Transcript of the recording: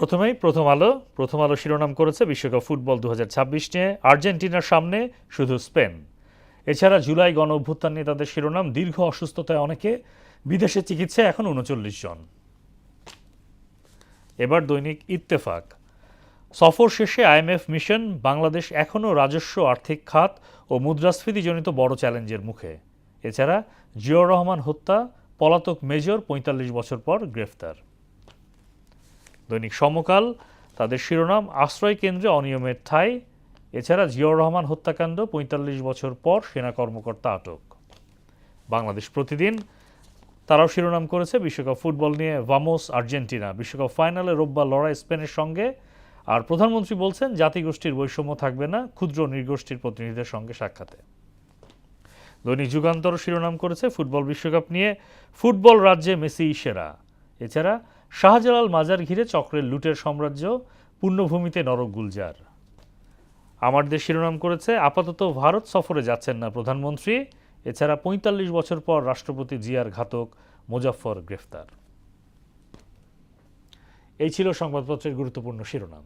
প্রথম আলো শিরোনাম করেছে বিশ্বকাপ ফুটবল 2026 নিয়ে আর্জেন্টিনার সামনে শুধু স্পেন। এছাড়া জুলাই গণ অভ্যুত্থান নিয়ে তাদের শিরোনাম দীর্ঘ অসুস্থতায় অনেকে, বিদেশে চিকিৎসায় এখন 39 জন। এবার দৈনিক ইত্তেফাক, সফর শেষে আইএমএফ মিশন, বাংলাদেশ এখনও রাজস্ব, আর্থিক খাত ও মুদ্রাস্ফীতিজনিত বড় চ্যালেঞ্জের মুখে। এছাড়া জিয়াউর রহমান হত্যা, পলাতক মেজর 45 বছর পর গ্রেফতার। দৈনিক সমকাল, তাদের শিরোনাম আশ্রয় কেন্দ্রে অনিয়মের ঠাঁই। এছাড়া জিয়াউর রহমান হত্যাকাণ্ড, 45 বছর পর সেনা কর্মকর্তা আটক। বাংলাদেশ প্রতিদিন, তারাও শিরোনাম করেছে বিশ্বকাপ ফুটবল নিয়ে ভামোস আর্জেন্টিনা, বিশ্বকাপ ফাইনালে রোববার লড়াই স্পেনের সঙ্গে। আর প্রধানমন্ত্রী বলছেন জাতিগোষ্ঠীর বৈষম্য থাকবে না ক্ষুদ্র নৃগোষ্ঠীর প্রতিনিধিদের সঙ্গে সাক্ষাতে। দৈনিক যুগান্তর শিরোনাম করেছে ফুটবল বিশ্বকাপ নিয়ে ফুটবল রাজ্যে মেসি সেরা। এছাড়া শাহজালাল মাজার ঘিরে চক্রের লুটের সাম্রাজ্য, পুণ্যভূমিতে নরক গুলজার। আমার দেশ শিরোনাম করেছে আপাতত ভারত সফরে যাচ্ছেন না প্রধানমন্ত্রী। এছাড়া 45 বছর পর রাষ্ট্রপতি জিয়ার ঘাতক মোজাফফর গ্রেফতার। এই ছিল সংবাদপত্রের গুরুত্বপূর্ণ শিরোনাম।